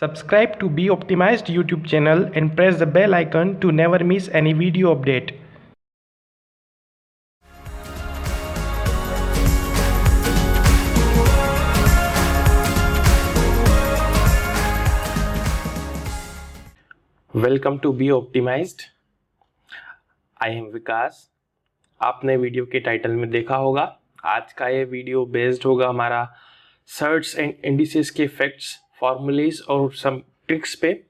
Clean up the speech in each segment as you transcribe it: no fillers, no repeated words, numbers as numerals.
Subscribe to Be Optimized YouTube channel and press the bell icon to never miss any video update. Welcome to be optimized. I am Vikas. आपने video के title में देखा होगा, आज का ये video based होगा हमारा सर्च एंड इंडिसेस के फैक्ट्स, फॉर्मूलेज और सम ट्रिक्स पे।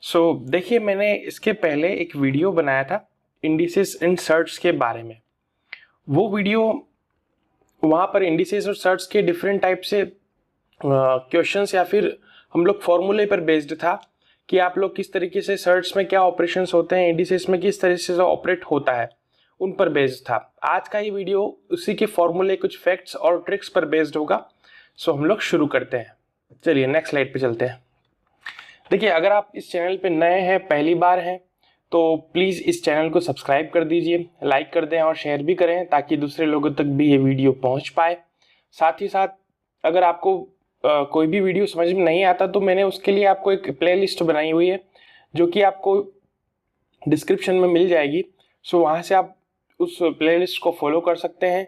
सो देखिए, मैंने इसके पहले एक वीडियो बनाया था इंडिसेस एंड सर्च के बारे में। वो वीडियो, वहाँ पर इंडिसेस और सर्च के डिफरेंट टाइप से क्वेश्चंस या फिर हम लोग फॉर्मूले पर बेस्ड था कि आप लोग किस तरीके से सर्च में क्या ऑपरेशंस होते हैं, इंडिसेस में किस तरीके से ऑपरेट होता है, उन पर बेस्ड था। आज का ये वीडियो उसी के फॉर्मूले, कुछ फैक्ट्स और ट्रिक्स पर बेस्ड होगा। सो हम लोग शुरू करते हैं। चलिए नेक्स्ट स्लाइड पे चलते हैं। देखिए, अगर आप इस चैनल पे नए हैं, पहली बार हैं, तो प्लीज़ इस चैनल को सब्सक्राइब कर दीजिए, लाइक कर दें और शेयर भी करें ताकि दूसरे लोगों तक भी ये वीडियो पहुँच पाए। साथ ही साथ अगर आपको कोई भी वीडियो समझ में नहीं आता तो मैंने उसके लिए आपको एक प्लेलिस्ट बनाई हुई है जो कि आपको डिस्क्रिप्शन में मिल जाएगी। सो वहाँ से आप उस प्लेलिस्ट को फॉलो कर सकते हैं।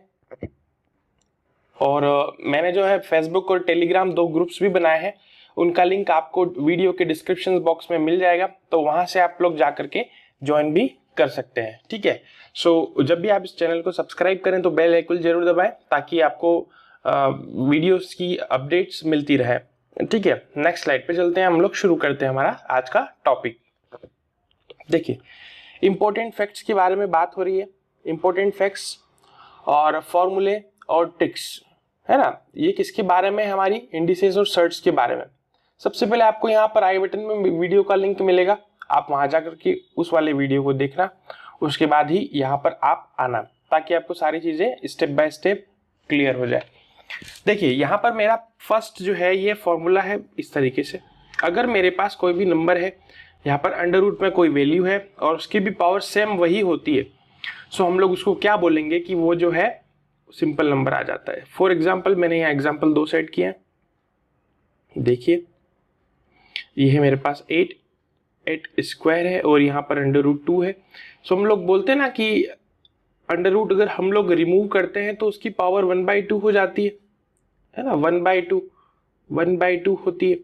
और मैंने जो है फेसबुक और टेलीग्राम 2 ग्रुप्स भी बनाए हैं, उनका लिंक आपको वीडियो के डिस्क्रिप्शन बॉक्स में मिल जाएगा, तो वहाँ से आप लोग जा करके ज्वाइन भी कर सकते हैं। ठीक है। सो जब भी आप इस चैनल को सब्सक्राइब करें तो बेल आइकन जरूर दबाएं ताकि आपको वीडियोस की अपडेट्स मिलती रहे। ठीक है, नेक्स्ट स्लाइड पे चलते हैं। हम लोग शुरू करते हैं हमारा आज का टॉपिक। देखिए, इंपॉर्टेंट फैक्ट्स के बारे में बात हो रही है। इंपॉर्टेंट फैक्ट्स और फॉर्मूले और ट्रिक्स, है ना, ये किसके बारे में? हमारी इंडिसेस और सर्च के बारे में। सबसे पहले आपको यहाँ पर आई बटन में वीडियो का लिंक मिलेगा, आप वहां जाकर के उस वाले वीडियो को देखना, उसके बाद ही यहाँ पर आप आना ताकि आपको सारी चीजें स्टेप बाय स्टेप क्लियर हो जाए। देखिए, यहाँ पर मेरा फर्स्ट जो है ये फॉर्मूला है इस तरीके से। अगर मेरे पास कोई भी नंबर है, यहाँ पर अंडर रूट में कोई वैल्यू है और उसकी भी पावर सेम वही होती है, सो हम लोग उसको क्या बोलेंगे कि वो जो है सिंपल नंबर आ जाता है। फॉर एग्जाम्पल, मैंने यहाँ एग्जाम्पल 2 सेट किए हैं। देखिए, ये है मेरे पास 8 स्क्वायर है और यहाँ पर अंडर रूट 2 है। सो हम लोग बोलते हैं ना कि अंडर रूट अगर हम लोग रिमूव करते हैं तो उसकी पावर 1/2 हो जाती है ना, 1/2 होती है।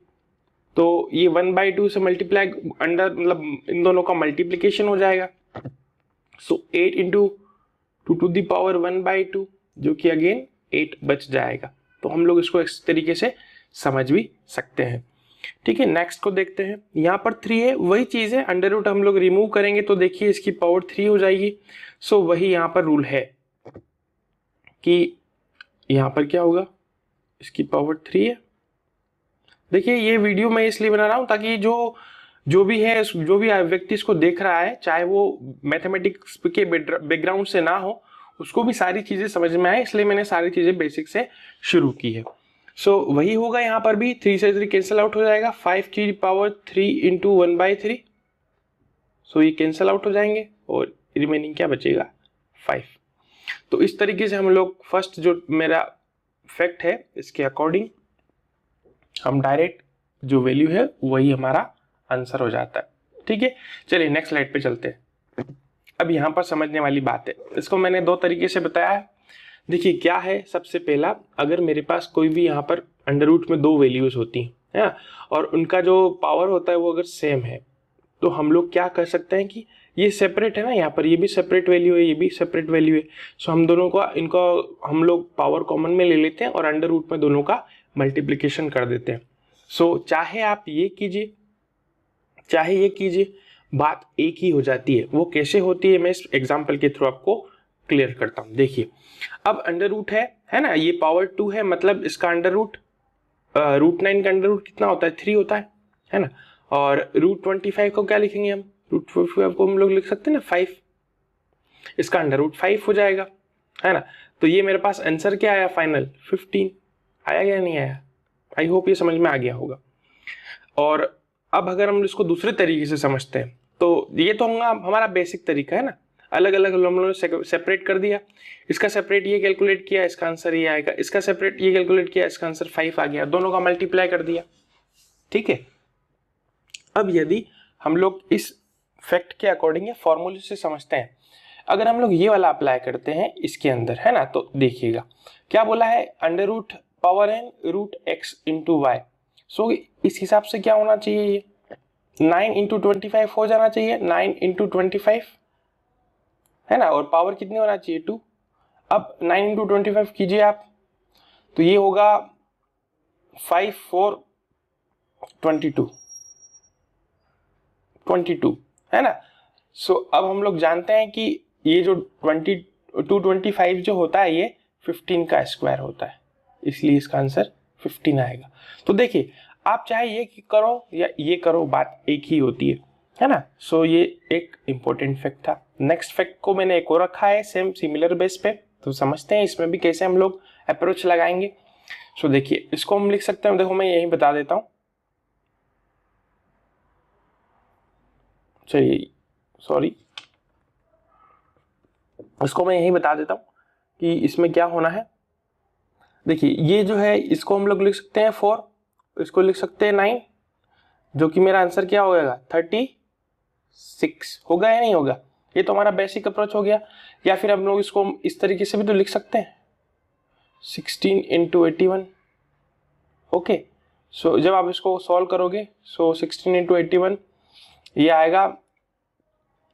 तो ये 1/2 से मल्टीप्लाई अंडर, मतलब इन दोनों का मल्टीप्लिकेशन हो जाएगा। सो 8 इंटू 2 टू द पावर 1/2, जो कि अगेन 8 बच जाएगा। तो हम लोग इसको इस तरीके से समझ भी सकते हैं। ठीक है, नेक्स्ट को देखते हैं। यहाँ पर 3 है, वही चीज है, अंडर रूट हम लोग रिमूव करेंगे तो देखिए इसकी पावर 3 हो जाएगी। सो वही यहाँ पर रूल है कि यहाँ पर क्या होगा, इसकी पावर 3 है। देखिए, ये वीडियो मैं इसलिए बना रहा हूँ ताकि जो भी है, जो भी व्यक्ति इसको देख रहा है, चाहे वो मैथमेटिक्स के बैकग्राउंड से ना हो, उसको भी सारी चीजें समझ में आए, इसलिए मैंने सारी चीजें बेसिक से शुरू की है। सो वही होगा यहाँ पर भी, 3 से 3 कैंसिल आउट हो जाएगा, 5 की पावर 3 इंटू 1/3। सो ये कैंसिल आउट हो जाएंगे और रिमेनिंग क्या बचेगा, 5। तो इस तरीके से हम लोग फर्स्ट जो मेरा फैक्ट है, इसके अकॉर्डिंग हम डायरेक्ट जो वैल्यू है वही हमारा आंसर हो जाता है। ठीक है, चलिए नेक्स्ट स्लाइड पे चलते हैं। अब यहाँ पर समझने वाली बात है, इसको मैंने 2 तरीके से बताया है। देखिए क्या है, सबसे पहला, अगर मेरे पास कोई भी यहाँ पर अंडर रूट में 2 वैल्यूज होती है ना, और उनका जो पावर होता है वो अगर सेम है, तो हम लोग क्या कर सकते हैं कि ये सेपरेट है ना, यहाँ पर ये भी सेपरेट वैल्यू है, ये भी सेपरेट वैल्यू है। सो हम दोनों को, इनको हम लोग पावर कॉमन में ले लेते हैं और अंडर रूट में दोनों का मल्टीप्लिकेशन कर देते हैं। सो चाहे आप ये कीजिए चाहे ये कीजिए, बात एक ही हो जाती है। वो कैसे होती है मैं इस एग्जाम्पल के थ्रू आपको क्लियर करता हूँ। देखिए, अब अंडर रूट है ना, ये पावर 2 है, मतलब इसका अंडर रूट √9 का अंडर रूट कितना होता है, 3 होता है ना। और √25 को क्या लिखेंगे हम, √25 को हम लोग लिख सकते हैं ना 5, इसका अंडर रूट 5 हो जाएगा, है ना। तो ये मेरे पास आंसर क्या आया फाइनल, 15 आया या नहीं आया? आई होप ये समझ में आ गया होगा। और अब अगर हम इसको दूसरे तरीके से समझते हैं, तो ये तो हमारा बेसिक तरीका है ना, अलग अलग हम लोगों ने सेपरेट कर दिया, इसका सेपरेट ये कैलकुलेट किया, इसका आंसर ये आएगा, इसका सेपरेट ये कैलकुलेट किया, इसका आंसर 5 आ गया, दोनों का मल्टीप्लाई कर दिया। ठीक है, अब यदि हम लोग इस फैक्ट के अकॉर्डिंग फॉर्मूले से समझते हैं, अगर हम लोग ये वाला अप्लाई करते हैं इसके अंदर, है ना, तो देखिएगा क्या बोला है, under root power N root X into Y. So इस हिसाब से क्या होना चाहिए, ये 9 इंटू 25 हो जाना चाहिए, 9 इंटू 25, है ना, और पावर कितनी होना चाहिए 2। अब 9 इंटू 25 कीजिए आप, तो ये होगा 5 4 22, है ना। सो अब हम लोग जानते हैं कि ये जो 25 जो होता है ये 15 का स्क्वायर होता है, इसलिए इसका आंसर 15 आएगा। तो देखिए आप चाहे ये करो या ये करो, बात एक ही होती है ना। सो ये एक इंपॉर्टेंट फैक्ट था। नेक्स्ट फैक्ट को मैंने एक और रखा है सेम सिमिलर बेस पे, तो समझते हैं इसमें भी कैसे हम लोग अप्रोच लगाएंगे। सो देखिए इसको हम लिख सकते हैं, देखो मैं यही बता देता हूँ, चलिए सॉरी, इसको मैं यही बता देता हूँ कि इसमें क्या होना है। देखिए ये जो है इसको हम लोग लिख सकते हैं 4, इसको लिख सकते हैं 9, जो कि मेरा आंसर क्या होगा 36 होगा या नहीं होगा। ये तो हमारा बेसिक अप्रोच हो गया। या फिर हम लोग इसको इस तरीके से भी तो लिख सकते हैं 16 इंटू 81। ओके, सो जब आप इसको सॉल्व करोगे, सो 16 इंटू 81 ये आएगा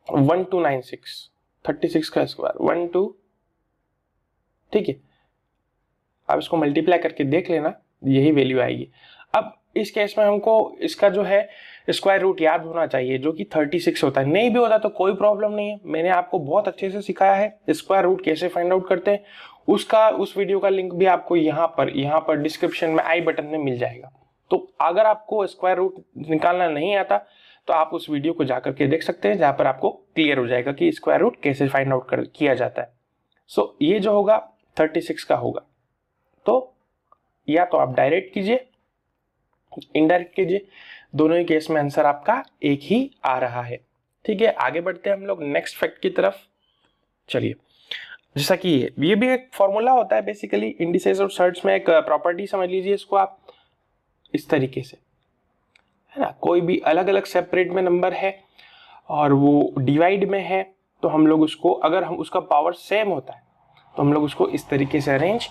1296, 36 का स्क्वायर 12, ठीक है। आप इसको मल्टीप्लाई करके देख लेना, यही वैल्यू आएगी। अब इस केस में हमको इसका जो है स्क्वायर रूट याद होना चाहिए, जो कि 36 होता है। नहीं भी होता तो कोई प्रॉब्लम नहीं है, मैंने आपको बहुत अच्छे से सिखाया है स्क्वायर रूट कैसे फाइंड आउट करते हैं। उस वीडियो का लिंक भी आपको यहाँ पर डिस्क्रिप्शन में आई बटन में मिल जाएगा। तो अगर आपको स्क्वायर रूट निकालना नहीं आता तो आप उस वीडियो को जाकर के देख सकते हैं, जहाँ पर आपको क्लियर हो जाएगा कि स्क्वायर रूट कैसे फाइंड आउट किया जाता है। सो ये जो होगा 36 का होगा। तो या तो आप डायरेक्ट कीजिए, इनडायरेक्ट कीजिए, दोनों ही केस में आंसर आपका एक ही आ रहा है। ठीक है, आगे बढ़ते हैं हम लोग नेक्स्ट फैक्ट की तरफ। चलिए, जैसा कि ये भी एक फॉर्मूला होता है बेसिकली इंडिसेस और सर्ट्स में, एक प्रॉपर्टी समझ लीजिए इसको आप इस तरीके से, है ना। कोई भी अलग अलग सेपरेट में नंबर है और वो डिवाइड में है, तो हम लोग उसको, अगर हम उसका पावर सेम होता है तो हम लोग उसको इस तरीके से अरेंज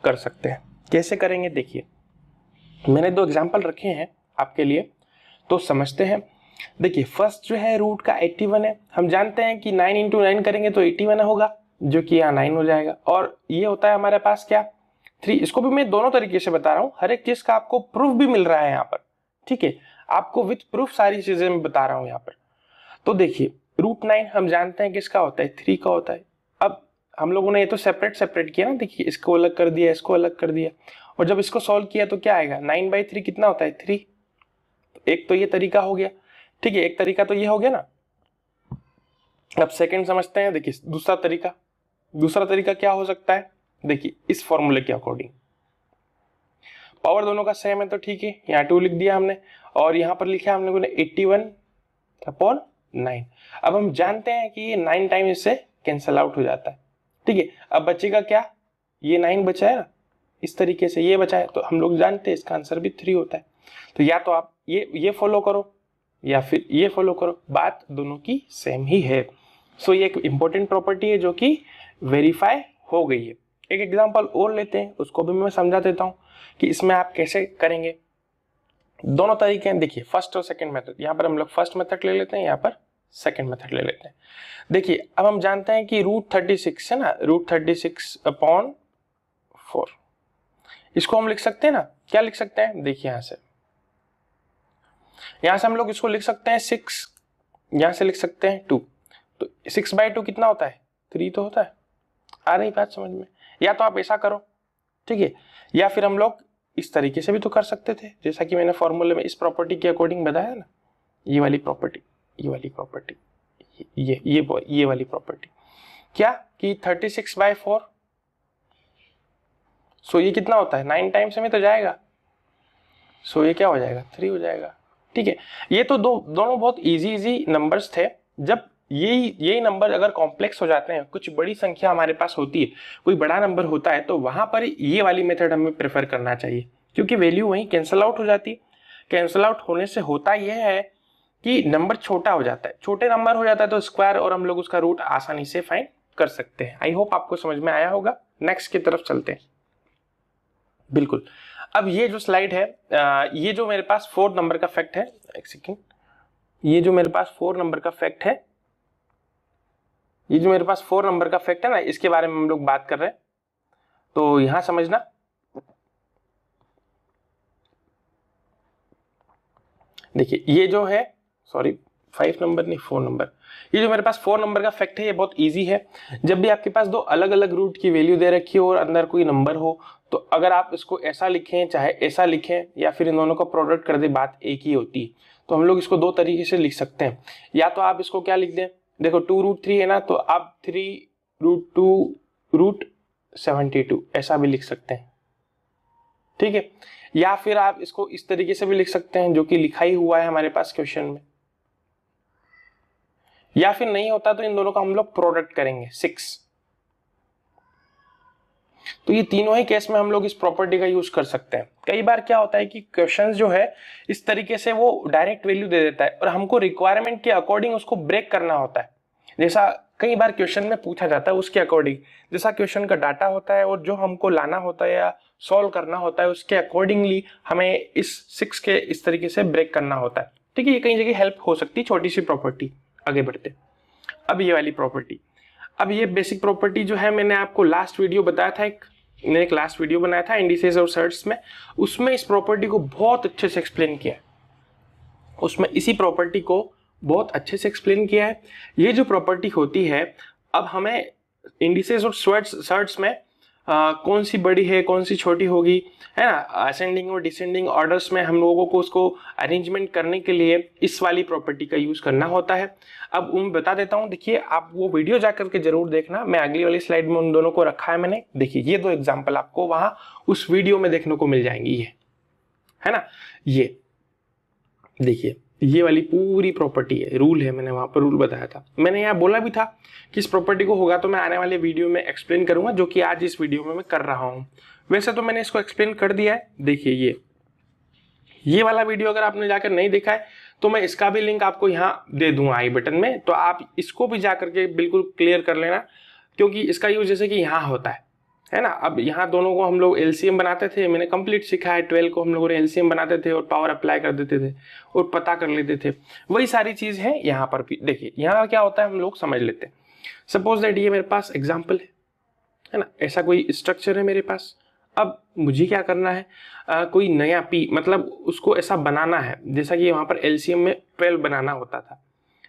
कर सकते हैं। कैसे करेंगे देखिए, मैंने 2 एग्जांपल रखे हैं आपके लिए, तो समझते हैं। देखिए फर्स्ट जो है रूट का 81 है, हम जानते हैं कि 9 इंटू 9 करेंगे तो 81 होगा, जो कि यहाँ 9 हो जाएगा। और ये होता है हमारे पास क्या 3। इसको भी मैं दोनों तरीके से बता रहा हूँ, हर एक चीज का आपको प्रूफ भी मिल रहा है यहाँ पर, ठीक है। आपको विथ प्रूफ सारी चीजें मैं बता रहा हूँ यहाँ पर। तो देखिए रूट 9 हम जानते हैं किसका होता है, 3 का होता है। अब हम लोगों ने ये तो सेपरेट किया ना, देखिए इसको अलग कर दिया, इसको अलग कर दिया, और जब इसको सॉल्व किया तो क्या आएगा 9/3 कितना होता है 3। एक तो ये तरीका हो गया, ठीक है, एक तरीका तो ये हो गया ना। अब सेकंड समझते हैं। देखिए दूसरा तरीका क्या हो सकता है, देखिए इस फॉर्मूले के अकॉर्डिंग पावर दोनों का सेम है तो ठीक है, यहाँ 2 लिख दिया हमने और यहाँ पर लिखा हमने 81/9। अब हम जानते हैं कि ये 9 टाइम इससे कैंसल आउट हो जाता है, ठीक है। अब बचेगा क्या, ये 9 बचा है ना, इस तरीके से ये बचा है, तो हम लोग जानते हैं इसका आंसर भी 3 होता है। तो या तो आप ये फॉलो करो या फिर ये फॉलो करो, बात दोनों की सेम ही है। सो ये एक इंपॉर्टेंट प्रॉपर्टी है जो कि वेरीफाई हो गई है। एक एग्जांपल और लेते हैं, उसको भी मैं समझा देता हूँ कि इसमें आप कैसे करेंगे। दोनों तरीके हैं, देखिए फर्स्ट और सेकंड मेथड। यहाँ पर हम लोग फर्स्ट मेथड ले लेते हैं, यहाँ पर सेकंड मेथड ले लेते हैं। देखिए अब हम जानते हैं कि रूट 36 है ना, रूट 36/4, इसको हम लिख सकते हैं ना, क्या लिख सकते हैं, देखिए यहाँ से हम लोग इसको लिख सकते हैं 6, यहाँ से लिख सकते हैं 2, तो 6/2 कितना होता है 3 तो होता है। आ रही बात समझ में। या तो आप ऐसा करो, ठीक है, या फिर हम लोग इस तरीके से भी तो कर सकते थे, जैसा कि मैंने फॉर्मूले में इस प्रॉपर्टी के अकॉर्डिंग बताया ना, ये वाली प्रॉपर्टी, ये वाली प्रॉपर्टी, ये वाली प्रॉपर्टी, क्या कि 36/4, सो ये कितना होता है 9 टाइम्स में तो जाएगा, सो ये क्या हो जाएगा 3 हो जाएगा, ठीक है। ये तो दोनों बहुत इजी नंबर्स थे। जब यही नंबर अगर कॉम्प्लेक्स हो जाते हैं, कुछ बड़ी संख्या हमारे पास होती है, कोई बड़ा नंबर होता है, तो वहां पर ये वाली मेथड हमें प्रेफर करना चाहिए, क्योंकि वैल्यू वहीं कैंसल आउट हो जाती है। कैंसल आउट होने से होता यह है कि नंबर छोटा हो जाता है, छोटे नंबर हो जाता है तो स्क्वायर और हम लोग उसका रूट आसानी से फाइंड कर सकते हैं। आई होप आपको समझ में आया होगा। नेक्स्ट की तरफ चलते हैं। बिल्कुल, अब ये जो स्लाइड है, ये जो मेरे पास 4 नंबर का फैक्ट है, एक सेकेंड, ये जो मेरे पास 4 नंबर का फैक्ट है, ये जो मेरे पास 4 नंबर का फैक्ट है ना, इसके बारे में हम लोग बात कर रहे हैं। तो यहां समझना, देखिए ये जो है, सॉरी 5 नंबर नहीं 4 नंबर, ये जो मेरे पास 4 नंबर का फैक्ट है ये बहुत इजी है। जब भी आपके पास दो अलग अलग रूट की वैल्यू दे रखी हो और अंदर कोई नंबर हो, तो अगर आप इसको ऐसा लिखें चाहे ऐसा लिखें या फिर इन दोनों का प्रोडक्ट कर दे, बात एक ही होती है। तो हम लोग इसको दो तरीके से लिख सकते हैं। या तो आप इसको क्या लिख दें, देखो 2√3 है ना, तो आप 3√2√72 ऐसा भी लिख सकते हैं, ठीक है। या फिर आप इसको इस तरीके से भी लिख सकते हैं जो कि लिखा ही हुआ है हमारे पास क्वेश्चन में। या फिर नहीं होता तो इन दोनों का हम लोग प्रोडक्ट करेंगे 6। तो ये तीनों ही केस में हम लोग इस प्रॉपर्टी का यूज कर सकते हैं। कई बार क्या होता है कि क्वेश्चंस जो है इस तरीके से वो डायरेक्ट वैल्यू दे देता है और हमको रिक्वायरमेंट के अकॉर्डिंग उसको ब्रेक करना होता है। जैसा कई बार क्वेश्चन में पूछा जाता है उसके अकॉर्डिंग, जैसा क्वेश्चन का डाटा होता है और जो हमको लाना होता है या सॉल्व करना होता है उसके अकॉर्डिंगली हमें इस 6 के इस तरीके से ब्रेक करना होता है, ठीक है। ये कई जगह हेल्प हो सकती है, छोटी सी प्रॉपर्टी। आगे बढ़ते, अब ये वाली प्रॉपर्टी, अब ये बेसिक प्रॉपर्टी जो है मैंने आपको लास्ट वीडियो बताया था, मैंने एक लास्ट वीडियो बनाया था इंडिसेस और सर्ट्स में, उसमें इस प्रॉपर्टी को बहुत अच्छे से एक्सप्लेन किया है। उसमें इसी प्रॉपर्टी को बहुत अच्छे से एक्सप्लेन किया है। ये जो प्रॉपर्टी होती है, अब हमें इंडिसेस और सर्ट्स में कौन सी बड़ी है कौन सी छोटी होगी, है ना, असेंडिंग और डिसेंडिंग ऑर्डर्स में हम लोगों को उसको अरेंजमेंट करने के लिए इस वाली प्रॉपर्टी का यूज करना होता है। अब मैं बता देता हूं, देखिए आप वो वीडियो जाकर के जरूर देखना, मैं अगली वाली स्लाइड में उन दोनों को रखा है मैंने। देखिए ये दो एग्जाम्पल आपको वहां उस वीडियो में देखने को मिल जाएंगी, ये है ना, ये देखिए ये वाली पूरी प्रॉपर्टी है, रूल है, मैंने वहां पर रूल बताया था। मैंने यहाँ बोला भी था कि इस प्रॉपर्टी को होगा तो मैं आने वाले वीडियो में एक्सप्लेन करूंगा, जो कि आज इस वीडियो में मैं कर रहा हूं। वैसे तो मैंने इसको एक्सप्लेन कर दिया है। देखिए ये वाला वीडियो अगर आपने जाकर नहीं देखा है तो मैं इसका भी लिंक आपको यहाँ दे दूंगा आई बटन में, तो आप इसको भी जाकर के बिल्कुल क्लियर कर लेना, क्योंकि इसका यूज जैसे कि यहाँ होता है ना। अब यहाँ दोनों को हम लोग एलसीएम बनाते थे, मैंने कंप्लीट सीखा है। 12 को हम लोगों ने एलसीएम बनाते थे और पावर अप्लाई कर देते थे और पता कर लेते थे, वही सारी चीज है यहाँ पर भी। देखिए यहाँ क्या होता है हम लोग समझ लेते हैं। सपोज दैट ये मेरे पास एग्जाम्पल है ना, ऐसा कोई स्ट्रक्चर है मेरे पास। अब मुझे क्या करना है, कोई नया पी, मतलब उसको ऐसा बनाना है जैसा कि वहां पर एलसीएम में 12 बनाना होता था,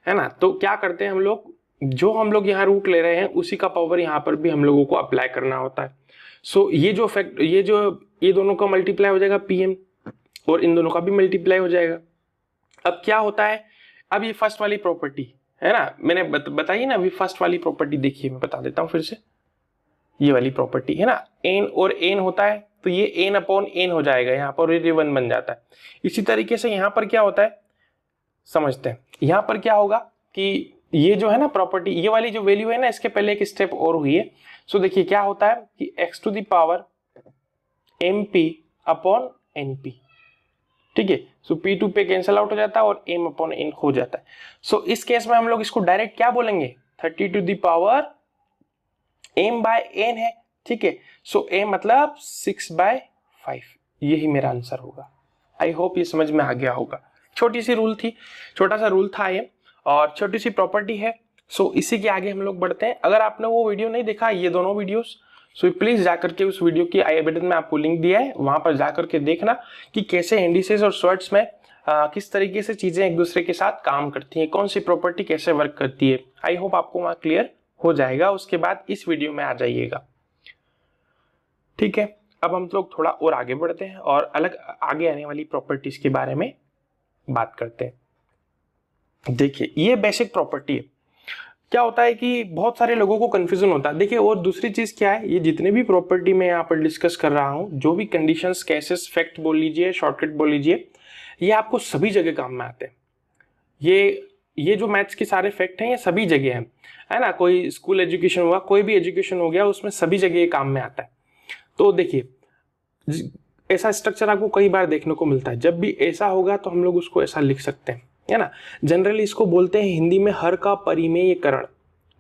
है ना। तो क्या करते हैं हम लोग, जो हम लोग यहाँ रूट ले रहे हैं उसी का पावर यहाँ पर भी हम लोगों को अप्लाई करना होता है। सो ये जो फैक्ट, ये दोनों का मल्टीप्लाई हो जाएगा पीएम और इन दोनों का भी मल्टीप्लाई हो जाएगा। अब क्या होता है, अब ये फर्स्ट वाली प्रॉपर्टी है ना, मैंने बताई ना अभी, फर्स्ट वाली प्रॉपर्टी देखिए मैं बता देता हूँ फिर से। ये वाली प्रॉपर्टी है ना, एन और एन होता है तो ये एन अपॉन एन हो जाएगा यहाँ पर, ये 1 बन जाता है। इसी तरीके से यहाँ पर क्या होता है समझते हैं। यहाँ पर क्या होगा कि ये जो है ना प्रॉपर्टी, ये वाली जो वैल्यू है ना, इसके पहले एक स्टेप और हुई है। सो देखिए क्या होता है कि x to the power mp upon np, ठीक है। So p to p cancel out हो जाता है और m अपॉन n हो जाता है। सो इस केस में हम लोग इसको डायरेक्ट क्या बोलेंगे, 30 to the power m by n है, ठीक है। सो m मतलब 6/5, यही मेरा आंसर होगा। आई होप ये समझ में आ गया होगा। छोटी सी रूल थी, छोटा सा रूल था ये, और छोटी सी प्रॉपर्टी है। सो इसी के आगे हम लोग बढ़ते हैं। अगर आपने वो वीडियो नहीं देखा, ये दोनों वीडियोस, सो प्लीज जाकर के उस वीडियो की आई बटन में आपको लिंक दिया है, वहां पर जाकर के देखना कि कैसे इंडिसेस और सर्ट्स में किस तरीके से चीजें एक दूसरे के साथ काम करती हैं, कौन सी प्रॉपर्टी कैसे वर्क करती है। आई होप आपको वहां क्लियर हो जाएगा। उसके बाद इस वीडियो में आ जाइएगा, ठीक है। अब हम लोग थोड़ा और आगे बढ़ते हैं और अलग आगे आने वाली प्रॉपर्टीज के बारे में बात करते हैं। देखिए ये बेसिक प्रॉपर्टी है। क्या होता है कि बहुत सारे लोगों को कंफ्यूजन होता है। देखिए और दूसरी चीज क्या है, ये जितने भी प्रॉपर्टी मैं यहाँ पर डिस्कस कर रहा हूँ, जो भी कंडीशंस, केसेस, फैक्ट बोल लीजिए, शॉर्टकट बोल लीजिए, ये आपको सभी जगह काम में आते हैं। ये जो मैथ्स के सारे फैक्ट हैं ये सभी जगह हैं, है ना। कोई स्कूल एजुकेशन हुआ, कोई भी एजुकेशन हो गया, उसमें सभी जगह ये काम में आता है। तो देखिए ऐसा स्ट्रक्चर आपको कई बार देखने को मिलता है। जब भी ऐसा होगा तो हम लोग उसको ऐसा लिख सकते हैं, है ना। जनरली इसको बोलते हैं हिंदी में हर का परिमेयकरण,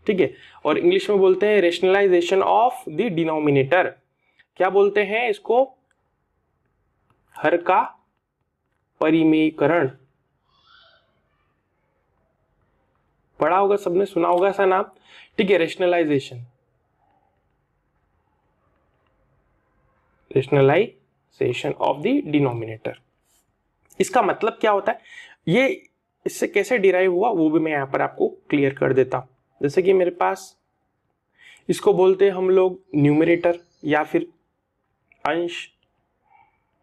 ठीक है, और इंग्लिश में बोलते हैं रेशनलाइजेशन ऑफ द डिनोमिनेटर। क्या बोलते हैं इसको? हर का परिमेयकरण। पढ़ा होगा, सबने सुना होगा ऐसा नाम, ठीक है, rationalisation, rationalisation of the denominator. इसका मतलब क्या होता है, ये इससे कैसे डिराइव हुआ वो भी मैं यहां पर आपको क्लियर कर देता हूं। जैसे कि मेरे पास इसको बोलते हैं हम लोग न्यूमरेटर या फिर अंश,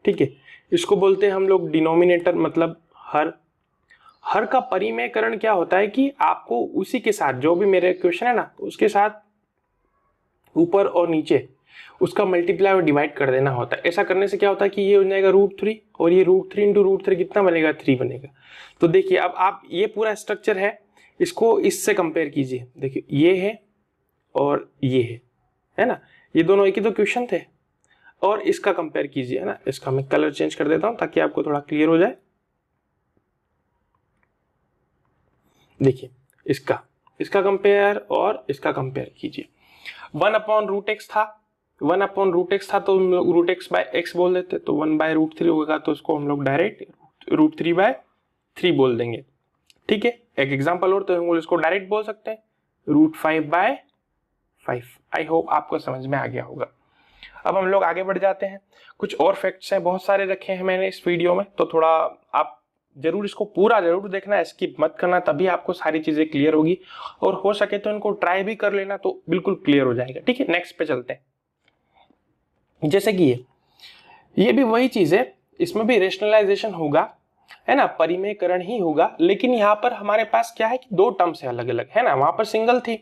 ठीक है, इसको बोलते हैं हम लोग डिनोमिनेटर मतलब हर। हर का परिमेयकरण क्या होता है कि आपको उसी के साथ, जो भी मेरे क्वेश्चन है ना, उसके साथ ऊपर और नीचे उसका मल्टीप्लाई और डिवाइड कर देना होता है। ऐसा करने से क्या होता है कि ये हो जाएगा √3 और ये √3 इंटू √3 कितना बनेगा? 3 बनेगा। तो देखिए अब आप ये पूरा स्ट्रक्चर है, इसको इससे कंपेयर कीजिए। देखिए ये है और ये है ना, ये दोनों एक ही तो क्वेश्चन थे, और इसका कंपेयर कीजिए, है ना। इसका मैं कलर चेंज कर देता हूं ताकि आपको थोड़ा क्लियर हो जाए। देखिए इसका कंपेयर और इसका कंपेयर कीजिए। 1/√x था, 1/√x था तो हम लोग √x बाय x बोल देते, तो 1/√3 होगा तो उसको हम लोग डायरेक्ट √3/3 बोल देंगे, ठीक है। एक एग्जांपल और, तो हम इसको डायरेक्ट बोल सकते हैं √5/5। आई होप आपको समझ में आ गया होगा। अब हम लोग आगे बढ़ जाते हैं। कुछ और फैक्ट्स हैं, बहुत सारे रखे हैं मैंने इस वीडियो में, तो थोड़ा आप जरूर इसको पूरा जरूर देखना, स्किप मत करना, तभी आपको सारी चीजें क्लियर होगी, और हो सके तो इनको ट्राई भी कर लेना तो बिल्कुल क्लियर हो जाएगा, ठीक है। नेक्स्ट पे चलते हैं। जैसे कि ये भी वही चीज है, इसमें भी रेशनलाइजेशन होगा, है ना, परिमेयकरण ही होगा, लेकिन यहाँ पर हमारे पास क्या है कि 2 टर्म्स है अलग अलग, है ना। वहां पर सिंगल थी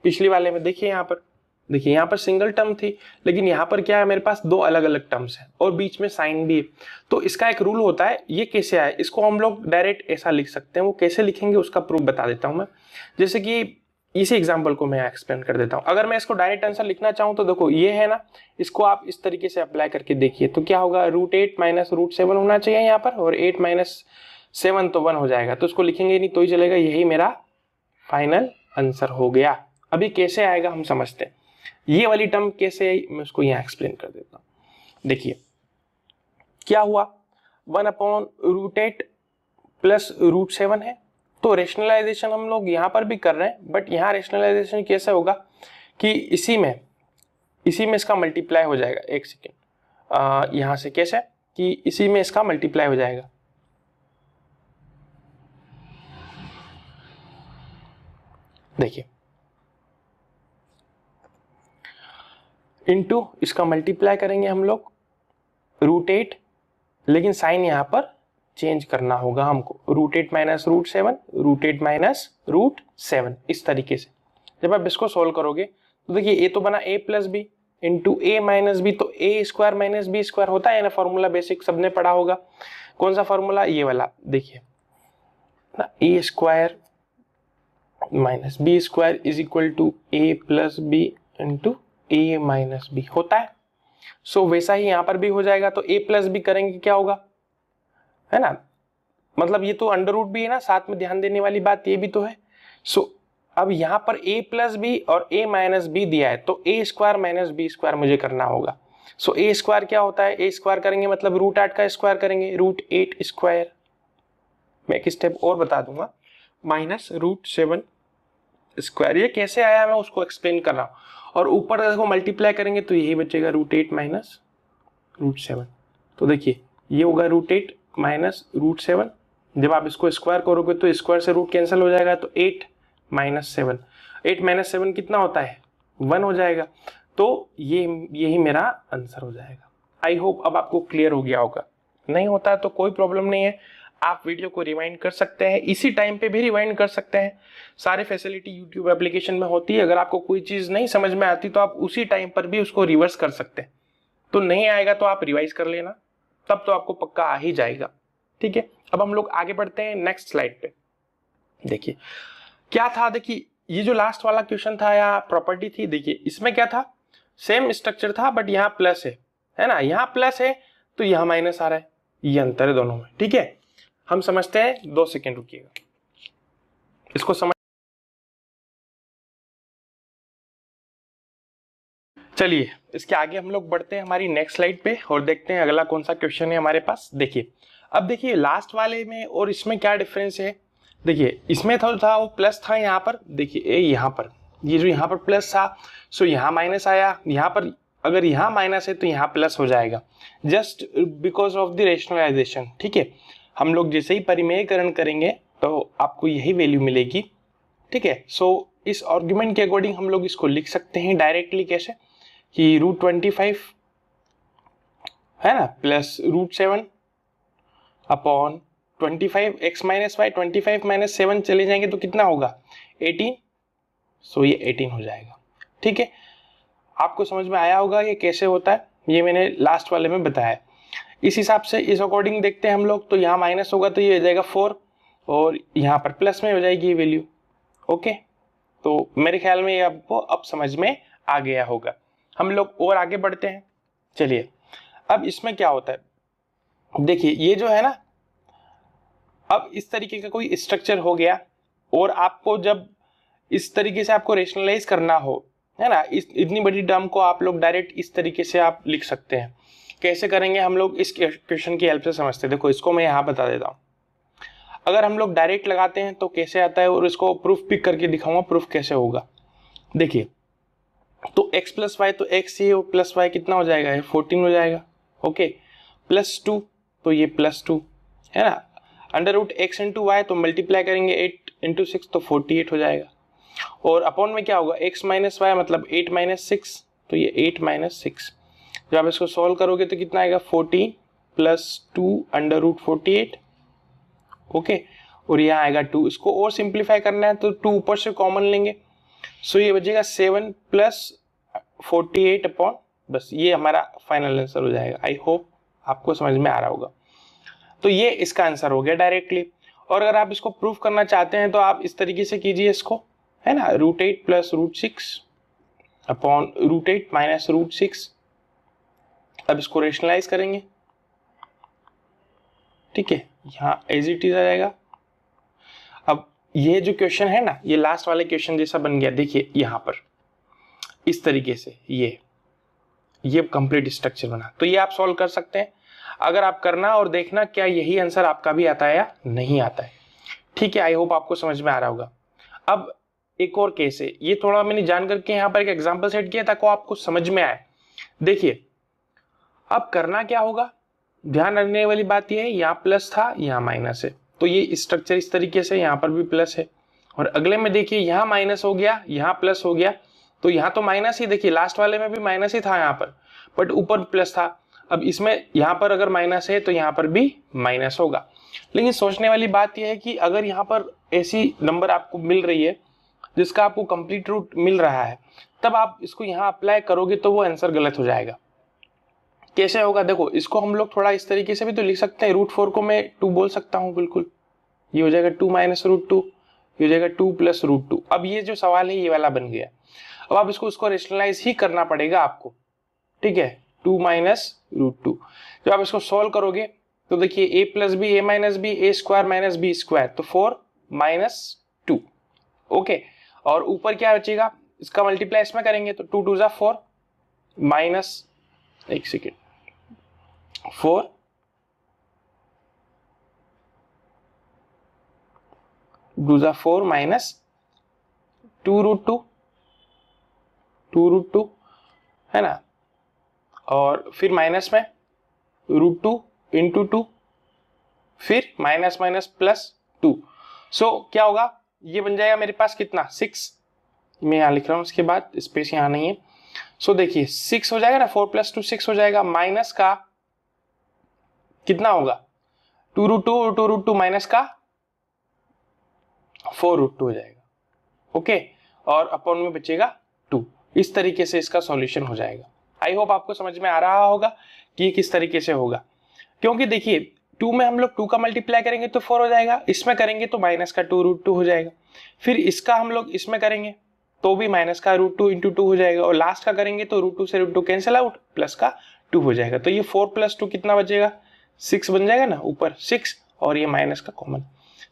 पिछली वाले में, देखिए यहाँ पर सिंगल टर्म थी, लेकिन यहाँ पर क्या है, मेरे पास 2 अलग अलग टर्म्स हैं और बीच में साइन भी है। तो इसका एक रूल होता है, ये कैसे आए, इसको हम लोग डायरेक्ट ऐसा लिख सकते हैं। वो कैसे लिखेंगे उसका प्रूफ बता देता हूं मैं। जैसे कि इसी एग्जांपल को मैं एक्सप्लेन कर देता हूं। अगर मैं इसको डायरेक्ट आंसर लिखना चाहूं तो देखो ये है ना, इसको आप इस तरीके से अप्लाई करके देखिए तो क्या होगा, √8 माइनस √7 होना चाहिए यहाँ पर, और 8 माइनस 7 तो 1 हो जाएगा, तो इसको लिखेंगे नहीं तो ही चलेगा। यही मेरा फाइनल आंसर हो गया। अभी कैसे आएगा हम समझते हैं। ये वाली टर्म कैसे आई मैं उसको यहाँ एक्सप्लेन कर देता हूं। देखिए क्या हुआ, 1/√8 प्लस √7 है, तो रेशनलाइजेशन हम लोग यहाँ पर भी कर रहे हैं, बट यहाँ रेशनलाइजेशन कैसे होगा कि इसी में इसका मल्टीप्लाई हो जाएगा। एक सेकेंड, यहाँ से कैसे कि इसी में इसका मल्टीप्लाई हो जाएगा। देखिए इनटू इसका मल्टीप्लाई करेंगे हम लोग √8, लेकिन साइन यहाँ पर चेंज करना होगा हमको, √8 माइनस √7, √8 माइनस √7, इस तरीके से। जब आप इसको सोल्व करोगे तो देखिए ये तो बना a plus B into A minus B, तो a square minus B square होता है ना, फॉर्मूला बेसिक सबने पढ़ा होगा। कौन सा फॉर्मूला, ये वाला, देखिए ना, a square minus B square is equal to a plus B into A minus B होता है। सो वैसा ही यहां पर भी हो जाएगा, तो a प्लस बी करेंगे क्या होगा, है ना, मतलब ये तो अंडर रूट भी है ना, साथ में ध्यान देने वाली बात ये भी तो है। सो अब यहां पर a प्लस बी और a माइनस बी दिया है, तो a square minus B square मुझे करना होगा। सो a स्क्वायर क्या होता है, a स्क्वायर करेंगे मतलब √8 का स्क्वायर करेंगे, √8 स्क्वायर। मैं एक स्टेप और बता दूंगा, माइनस √7 स्क्वायर। ये कैसे आया मैं उसको एक्सप्लेन कर रहा हूं। और ऊपर देखो मल्टीप्लाई करेंगे तो यही बचेगा, √8 माइनस √7। तो देखिए ये होगा √8 माइनस √7। जब आप इसको स्क्वायर करोगे तो स्क्वायर से रूट कैंसिल हो जाएगा, तो 8 माइनस 7, 8 माइनस 7 कितना होता है, 1 हो जाएगा। तो यही मेरा आंसर हो जाएगा। आई होप अब आपको क्लियर हो गया होगा। नहीं होता तो कोई प्रॉब्लम नहीं है, आप वीडियो को रिवाइंड कर सकते हैं, इसी टाइम पे भी रिवाइंड कर सकते हैं। सारी फैसिलिटी यूट्यूब एप्लीकेशन में होती है। अगर आपको कोई चीज़ नहीं समझ में आती तो आप उसी टाइम पर भी उसको रिवर्स कर सकते हैं। तो नहीं आएगा तो आप रिवाइज कर लेना, तब तो आपको पक्का आ ही जाएगा, ठीक है। अब हम लोग आगे बढ़ते हैं नेक्स्ट स्लाइड पे। देखिए क्या था, देखिए ये जो लास्ट वाला क्वेश्चन था या प्रॉपर्टी थी, देखिए इसमें क्या था, सेम स्ट्रक्चर था बट यहाँ प्लस है ना, यहाँ प्लस है तो यहाँ माइनस आ रहा है, ये अंतर है दोनों में, ठीक है। हम समझते हैं, 2 सेकेंड रुकिएगा, इसको समझ। चलिए इसके आगे हम लोग बढ़ते हैं हमारी नेक्स्ट स्लाइड पे और देखते हैं अगला कौन सा क्वेश्चन है हमारे पास। देखिए अब देखिए लास्ट वाले में और इसमें क्या डिफरेंस है। देखिए इसमें था वो प्लस था, यहाँ पर देखिए यहाँ पर ये जो यहाँ पर प्लस था, सो यहाँ माइनस आया, यहाँ पर अगर यहाँ माइनस है तो यहाँ प्लस हो जाएगा, just because of the rationalisation. ठीक है, हम लोग जैसे ही परिमेयकरण करेंगे तो आपको यही वैल्यू मिलेगी। ठीक है, सो इस आर्गुमेंट के अकॉर्डिंग हम लोग इसको लिख सकते हैं डायरेक्टली, कैसे कि √25 है ना plus √7 upon 25 x minus Y, 25 minus 7 चले जाएंगे तो कितना होगा 18, सो ये 18 हो जाएगा। ठीक है, आपको समझ में आया होगा ये कैसे होता है, ये मैंने लास्ट वाले में बताया। इस हिसाब से इस अकॉर्डिंग देखते हैं हम लोग, तो यहाँ माइनस होगा तो ये हो जाएगा 4 और यहाँ पर प्लस में हो जाएगी ये वैल्यू। ओके, तो मेरे ख्याल में ये आपको अब समझ में आ गया होगा। हम लोग और आगे बढ़ते हैं। चलिए अब इसमें क्या होता है, देखिए ये जो है ना, अब इस तरीके का कोई स्ट्रक्चर हो गया और आपको जब इस तरीके से आपको रेशनलाइज करना हो, है ना, इस इतनी बड़ी टर्म को आप लोग डायरेक्ट इस तरीके से आप लिख सकते हैं। कैसे करेंगे हम लोग इस क्वेश्चन की हेल्प से समझते हैं। देखो इसको मैं यहाँ बता देता हूँ, अगर हम लोग डायरेक्ट लगाते हैं तो कैसे आता है और इसको प्रूफ भी करके दिखाऊंगा प्रूफ कैसे होगा। देखिए तो x प्लस वाई, तो x ये प्लस वाई कितना हो जाएगा, ये 14 हो जाएगा। ओके, प्लस 2 तो ये प्लस 2 है ना, under root x into Y तो मल्टीप्लाई करेंगे 8 इंटू 6 तो 48 हो जाएगा। और अपॉन में क्या होगा x माइनस वाई मतलब 8 माइनस 6 तो ये 8 माइनस 6। जब आप इसको सॉल्व करोगे तो कितना आएगा 14 प्लस 2 अंडर रूट 48। ओके, और यहाँ आएगा 2, इसको और सिंप्लीफाई करना है तो 2 ऊपर से कॉमन लेंगे, सो ये बचेगा 7 प्लस 48 अपॉन, बस ये हमारा फाइनल आंसर हो जाएगा। आई होप आपको समझ में आ रहा होगा। तो ये इसका आंसर हो गया डायरेक्टली। और अगर आप इसको प्रूफ करना चाहते हैं तो आप इस तरीके से कीजिए इसको, है ना, √8 प्लस √6 अपॉन √8 माइनस √6। अब इसको रेशनलाइज करेंगे। ठीक है, यहाँ एज इट इज आ जाएगा। अब ये जो क्वेश्चन है ना, ये लास्ट वाले क्वेश्चन जैसा बन गया। देखिए यहाँ पर इस तरीके से ये कंप्लीट स्ट्रक्चर बना, तो ये आप सॉल्व कर सकते हैं। अगर आप करना और देखना क्या यही आंसर आपका भी आता है या नहीं आता है। ठीक है, आई होप आपको समझ में आ रहा होगा। अब एक और केस है, ये थोड़ा मैंने जान करके यहाँ पर एक एग्जाम्पल सेट किया ताकि आपको समझ में आए। देखिए अब करना क्या होगा, ध्यान रखने वाली बात यह है, यहाँ प्लस था यहाँ माइनस है, तो ये स्ट्रक्चर इस तरीके से, यहाँ पर भी प्लस है। और अगले में देखिए यहाँ माइनस हो गया, यहाँ प्लस हो गया, तो यहाँ तो माइनस ही, देखिए लास्ट वाले में भी माइनस ही था यहाँ पर, बट ऊपर प्लस था। अब इसमें यहाँ पर अगर माइनस है तो यहाँ पर भी माइनस होगा। लेकिन सोचने वाली बात यह है कि अगर यहाँ पर ऐसी नंबर आपको मिल रही है जिसका आपको कंप्लीट रूट मिल रहा है, तब आप इसको यहाँ अप्लाई करोगे तो वो आंसर गलत हो जाएगा। कैसे होगा, देखो इसको हम लोग थोड़ा इस तरीके से भी तो लिख सकते हैं। √4 को मैं 2 बोल सकता हूँ, बिल्कुल ये हो जाएगा 2 माइनस √2, ये हो जाएगा 2 प्लस √2। अब ये जो सवाल है ये वाला बन गया। अब आप इसको रेशनलाइज ही करना पड़ेगा आपको। ठीक है, 2 माइनस √2। जब आप इसको सॉल्व करोगे तो देखिए a plus B, a minus B, a square minus B square, तो 4 माइनस 2। ओके, और ऊपर क्या बचेगा, इसका मल्टीप्लाई इसमें करेंगे तो 2 2 जा 4 माइनस, एक सेकेंड, 4 2 जा 4 माइनस 2√2 है ना, और फिर माइनस में √2 इंटू 2, फिर माइनस माइनस प्लस 2। सो क्या होगा, ये बन जाएगा मेरे पास कितना 6, मैं यहाँ लिख रहा हूँ, उसके बाद स्पेस यहाँ नहीं है। सो देखिए 6 हो जाएगा ना, 4 प्लस 2 6 हो जाएगा, माइनस का कितना होगा 2√2 माइनस का 4√2 हो जाएगा। ओके, और अपॉन में बचेगा 2। इस तरीके से इसका सॉल्यूशन हो जाएगा। आई होप आपको समझ में आ रहा होगा कि ये किस तरीके से होगा, क्योंकि देखिए 2 में हम लोग 2 का मल्टीप्लाई करेंगे तो 4 हो जाएगा, इसमें करेंगे तो माइनस का 2√2 हो जाएगा, फिर इसका हम लोग इसमें करेंगे तो भी माइनस का √2 इंटू 2 हो जाएगा, और लास्ट का करेंगे तो √2 से √2 कैंसिल आउट, प्लस का 2 हो जाएगा। तो ये 4 प्लस 2 कितना बचेगा 6 बन जाएगा ना, ऊपर 6 और ये माइनस का कॉमन।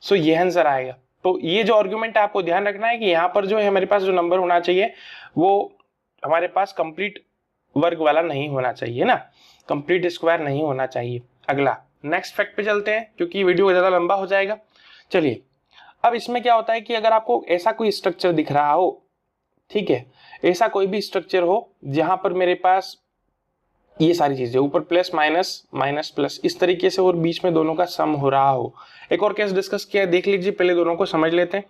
सो ये आंसर आएगा। तो ये जो आर्गुमेंट है आपको ध्यान रखना है कि यहाँ पर जो है हमारे पास जो नंबर होना चाहिए वो हमारे पास कंप्लीट वर्ग वाला नहीं होना चाहिए ना, कंप्लीट स्क्वायर नहीं होना चाहिए। अगला नेक्स्ट फैक्ट पे चलते हैं क्योंकि वीडियो ज़्यादा लंबा हो जाएगा। चलिए, अब इसमें क्या होता है कि अगर आपको ऐसा कोई स्ट्रक्चर दिख रहा हो, ठीक है, ऐसा कोई भी स्ट्रक्चर हो जहां पर मेरे पास ये सारी चीजें ऊपर प्लस माइनस माइनस प्लस इस तरीके से और बीच में दोनों का सम हो रहा हो। एक और केस डिस्कस किया है, देख लीजिए, पहले दोनों को समझ लेते हैं।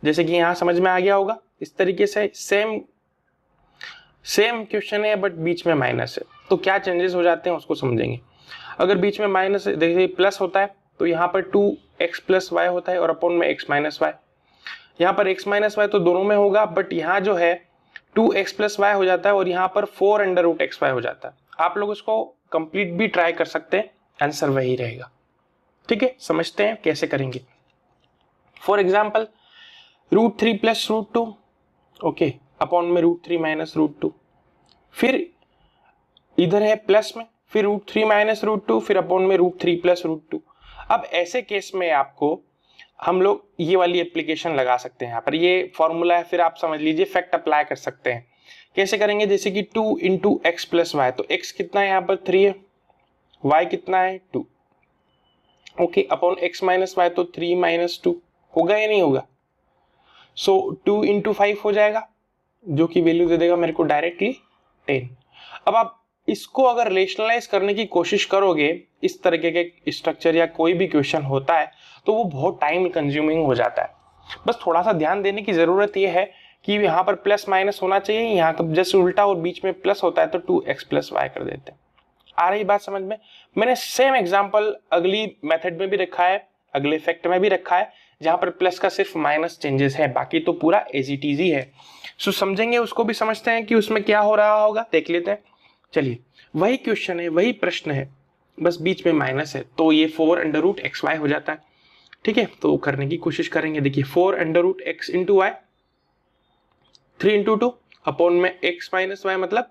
जैसे कि यहाँ समझ में आ गया होगा, इस तरीके से सेम क्वेश्चन है बट बीच में माइनस है, तो क्या चेंजेस हो जाते हैं उसको समझेंगे। अगर बीच में माइनस देखिए प्लस होता है तो यहाँ पर 2x प्लस वाई होता है और अपॉन में x माइनस वाई। यहाँ पर x माइनस वाई तो दोनों में होगा, बट यहाँ जो है 2x प्लस वाई हो जाता है और यहाँ पर 4 अंडर रूट एक्स वाई हो जाता है। आप लोग इसको कंप्लीट भी ट्राई कर सकते हैं, आंसर वही रहेगा। ठीक है, समझते हैं कैसे करेंगे। For example √3 plus √2, okay, upon में √3 माइनस √2, फिर इधर है प्लस में, फिर √3 माइनस √2, फिर अपॉन में √3 प्लस √2। अब ऐसे केस में आपको हम लोग ये वाली एप्लीकेशन लगा सकते हैं। यहाँ पर ये फॉर्मूला है, फिर आप समझ लीजिए फैक्ट अप्लाई कर सकते हैं। कैसे करेंगे, जैसे कि 2 इंटू एक्स प्लस वाई, तो x कितना है यहाँ पर 3 है, y कितना है 2, okay, upon x minus Y तो 3 माइनस 2 होगा या नहीं होगा। सो 2 इंटू 5 हो जाएगा जो कि वैल्यू दे देगा मेरे को डायरेक्टली 10। अब आप इसको अगर रेशनलाइज करने की कोशिश करोगे, इस तरीके के स्ट्रक्चर या कोई भी क्वेश्चन होता है तो वो बहुत टाइम कंज्यूमिंग हो जाता है। बस थोड़ा सा ध्यान देने की जरूरत ये है कि यहाँ पर प्लस माइनस होना चाहिए, यहाँ का जैसे उल्टा और बीच में प्लस होता है तो 2x प्लस वाई कर देते हैं। आ रही बात समझ में। मैंने सेम एग्जांपल अगली मेथड में भी रखा है, अगले फैक्ट में भी रखा है, जहां पर प्लस का सिर्फ माइनस चेंजेस है, बाकी तो पूरा एज इट इज ही है। सो समझेंगे, उसको भी समझते हैं कि उसमें क्या हो रहा होगा, देख लेते हैं। चलिए, वही क्वेश्चन है, वही प्रश्न है, बस बीच में माइनस है, तो ये 4 अंडर रूट एक्स वाई हो जाता है। ठीक है, तो करने की कोशिश करेंगे। देखिए 4 under root X into Y, 3 into 2 upon में एक्स माइनस वाई, मतलब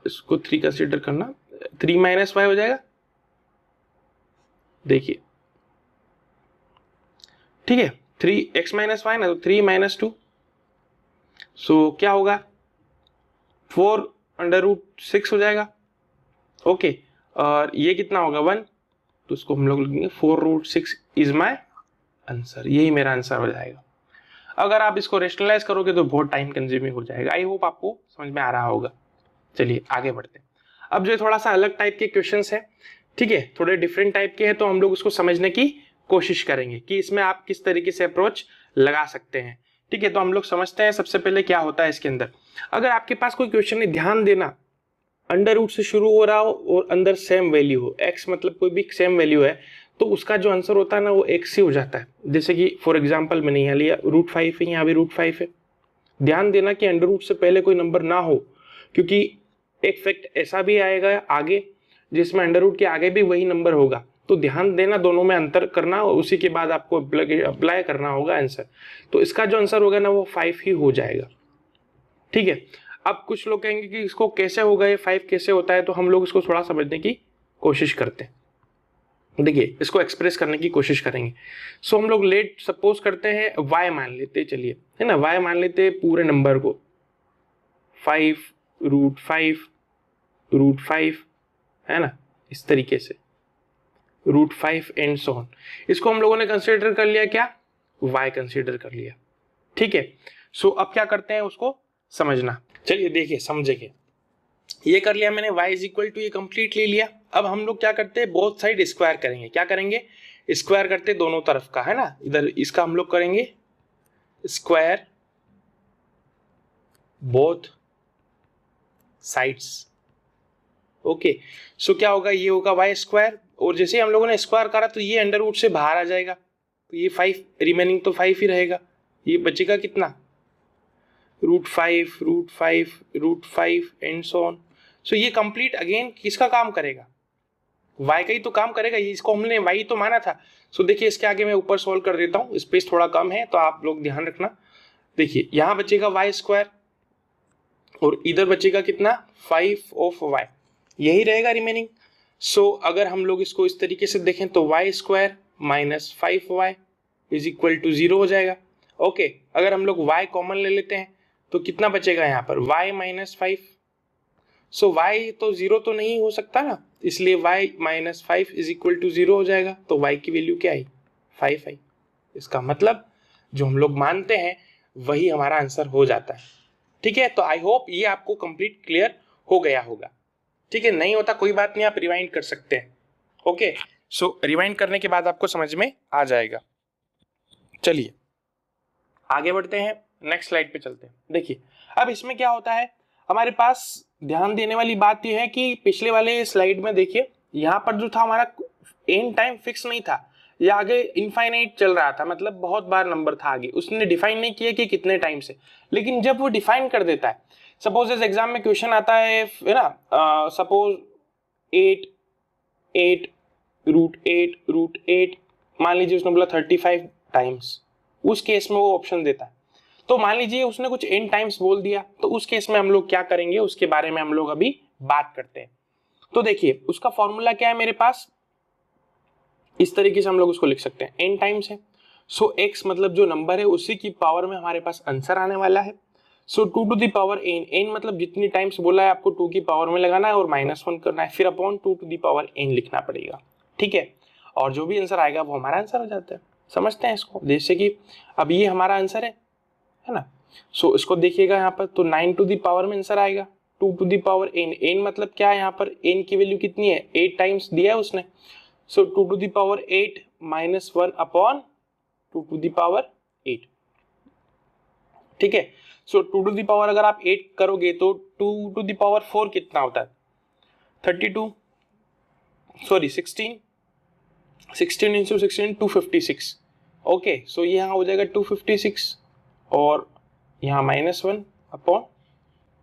इसको 3 कंसिडर करना, 3 माइनस वाई हो जाएगा। देखिए ठीक है, 3x माइनस वाई ना, तो 3 माइनस 2, सो क्या होगा 4 अंडर रूट 6 हो जाएगा। ओके, और ये कितना होगा 1, तो उसको हम लोग लिखेंगे 4√6 इज माई आंसर, यही मेरा आंसर हो जाएगा। अगर आप इसको रेशनलाइज करोगे तो बहुत टाइम कंज्यूमिंग हो जाएगा। आई होप आपको समझ में आ रहा होगा। चलिए आगे बढ़ते हैं। अब जो थोड़ा सा अलग टाइप के क्वेश्चंस है, ठीक है, थोड़े डिफरेंट टाइप के हैं, तो हम लोग उसको समझने की कोशिश करेंगे कि इसमें आप किस तरीके से अप्रोच लगा सकते हैं। ठीक है, तो हम लोग समझते हैं सबसे पहले क्या होता है इसके अंदर। अगर आपके पास कोई क्वेश्चन है, ध्यान देना, अंडर रूट से शुरू हो रहा हो और अंदर सेम वैल्यू हो, x मतलब कोई भी सेम वैल्यू है, तो उसका जो आंसर होता है ना वो x ही हो जाता है। जैसे कि फॉर एग्जांपल मैंने यहाँ लिया √5 है, यहाँ भी √5 है। ध्यान देना कि अंडर रूट से पहले कोई नंबर ना हो, क्योंकि एक फैक्ट ऐसा भी आएगा आगे जिसमें अंडर रूट के आगे भी वही नंबर होगा, तो ध्यान देना, दोनों में अंतर करना और उसी के बाद आपको अप्लाई करना होगा आंसर। तो इसका जो आंसर होगा ना वो 5 ही हो जाएगा। ठीक है, अब कुछ लोग कहेंगे कि इसको कैसे होगा, ये 5 कैसे होता है, तो हम लोग इसको थोड़ा समझने की कोशिश करते हैं। देखिए इसको एक्सप्रेस करने की कोशिश करेंगे। सो हम लोग लेट सपोज करते हैं y मान लेते, चलिए है ना, y मान लेते पूरे नंबर को 5 √5 है ना, इस तरीके से √5 एंड सो ऑन। इसको हम लोगों ने कंसीडर कर लिया, क्या y कंसीडर कर लिया। ठीक है, सो अब क्या करते हैं उसको समझना। चलिए देखिए समझेंगे, ये कर लिया मैंने, y इज इक्वल टू ये कंप्लीट ले लिया। अब हम लोग क्या करते हैं, बोथ साइड स्क्वायर करेंगे। क्या करेंगे, स्क्वायर करते दोनों तरफ का, है ना, इधर इसका हम लोग करेंगे स्क्वायर बोथ साइड्स। ओके, सो क्या होगा, ये होगा y स्क्वायर, और जैसे हम लोगों ने स्क्वायर करा तो ये अंडर रूट से बाहर आ जाएगा, तो ये 5 रिमेनिंग तो 5 ही रहेगा। ये बचेगा कितना, √5 एंड सो ऑन। सो ये कंप्लीट अगेन किसका काम करेगा, y का ही तो काम करेगा। ये इसको हमने y तो माना था। सो देखिए इसके आगे मैं ऊपर सॉल्व कर देता हूँ, स्पेस थोड़ा कम है तो आप लोग ध्यान रखना। देखिए यहाँ बचेगा y स्क्वायर और इधर बचेगा कितना 5 ऑफ y, यही रहेगा रिमेनिंग। सो अगर हम लोग इसको इस तरीके से देखें तो Y square minus 5y is equal to 0 हो जाएगा। ओके, अगर हम लोग y कॉमन ले लेते हैं तो कितना बचेगा यहाँ पर, y माइनस 5। सो y तो 0 तो नहीं हो सकता ना, इसलिए y minus 5 is equal to 0 हो जाएगा। तो y की वैल्यू क्या आई, 5 आई। इसका मतलब जो हम लोग मानते हैं वही हमारा आंसर हो जाता है। ठीक है, तो आई होप ये आपको कंप्लीट क्लियर हो गया होगा। ठीक है, नहीं होता कोई बात नहीं, आप रिवाइंड कर सकते हैं। ओके, सो रिवाइंड करने के बाद आपको समझ में आ जाएगा। चलिए आगे बढ़ते हैं, नेक्स्ट स्लाइड पे चलते हैं। देखिए अब इसमें क्या होता है, हमारे पास ध्यान देने वाली बात यह है कि पिछले वाले स्लाइड में देखिए यहाँ पर जो था हमारा एंड टाइम फिक्स नहीं था, ये आगे इनफाइनाइट चल रहा था, मतलब बहुत बार नंबर था आगे, उसने डिफाइन नहीं किया कि कितने टाइम से। लेकिन जब वो डिफाइन कर देता है, सपोज इस एग्जाम में क्वेश्चन आता है ना, सपोज 8 रूट 8 मान लीजिए उसने बोला 35 टाइम्स, उस केस में वो ऑप्शन देता है। तो मान लीजिए उसने कुछ n टाइम्स बोल दिया, तो उस केस में हम लोग क्या करेंगे उसके बारे में हम लोग अभी बात करते हैं। तो देखिए उसका फॉर्मूला क्या है मेरे पास, इस तरीके से हम लोग उसको लिख सकते हैं, n टाइम्स है। सो x मतलब जो नंबर है उसी की पावर में हमारे पास आंसर आने वाला है। सो 2 टू द पावर n मतलब जितनी टाइम्स बोला है आपको 2 की पावर में लगाना है और -1 करना है, फिर upon 2 to the power n लिखना पड़ेगा। ठीक है, और जो भी आंसर आएगा वो हमारा आंसर हो जाता है। समझते हैं इसको, जैसे कि अब ये हमारा आंसर है ना। सो इसको देखिएगा यहाँ पर, तो 9 टू द पावर में आंसर आएगा 2 टू द पावर n मतलब क्या है, यहाँ पर n की वैल्यू कितनी है, 8 टाइम्स दिया है उसने। So 2 to the power 8 -1 upon 2 to the power 8। ठीक है, सो 2 टू द पावर अगर आप 8 करोगे तो 2 टू द पावर 4 कितना होता है, 16 इंटू 16 256। ओके, सो ये यहाँ हो जाएगा 256 और यहाँ -1 अपॉन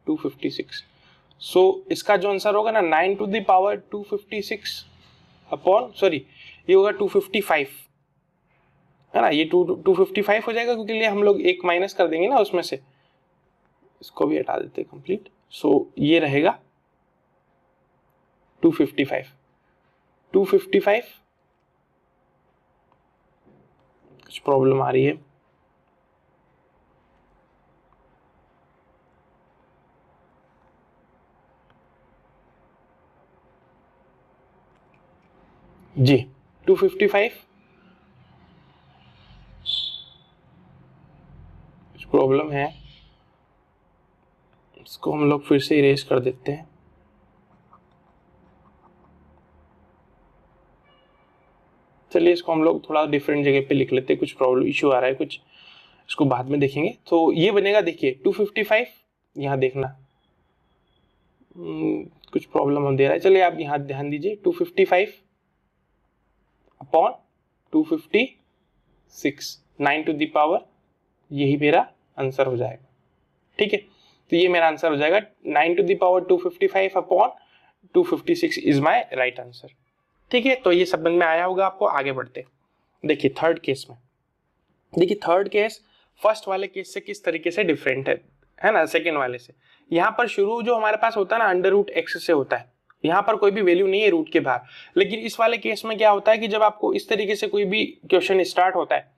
256। सो इसका जो आंसर होगा ना 9 to the power 256 upon, sorry ये होगा 255 है ना, ये 255 हो जाएगा क्योंकि हम लोग एक माइनस कर देंगे ना उसमें से, इसको भी हटा देते हैं कंप्लीट। सो ये रहेगा 255 कुछ प्रॉब्लम आ रही है, जी 255 कुछ प्रॉब्लम है, इसको हम लोग फिर से इरेज कर देते हैं। चलिए इसको हम लोग थोड़ा डिफरेंट जगह पे लिख लेते हैं, कुछ प्रॉब्लम इशू आ रहा है कुछ, इसको बाद में देखेंगे। तो ये बनेगा, देखिए 255, यहाँ देखना कुछ प्रॉब्लम हम दे रहा है, चलिए आप यहाँ ध्यान दीजिए 255 अपॉन 256 9 टू द पावर, यही मेरा आंसर हो जाएगा। ठीक है, तो ये मेरा आंसर हो जाएगा 9 to the power 255 upon 256 is my right answer. ठीक है, तो ये समझ में आया होगा आपको। आगे बढ़ते देखिए थर्ड केस में। देखिए थर्ड केस फर्स्ट वाले केस से किस तरीके से डिफरेंट है ना सेकेंड वाले से। यहाँ पर शुरू जो हमारे पास होता है ना अंडर रूट एक्स से होता है, यहाँ पर कोई भी वैल्यू नहीं है रूट के बाहर। लेकिन इस वाले केस में क्या होता है कि जब आपको इस तरीके से कोई भी क्वेश्चन स्टार्ट होता है,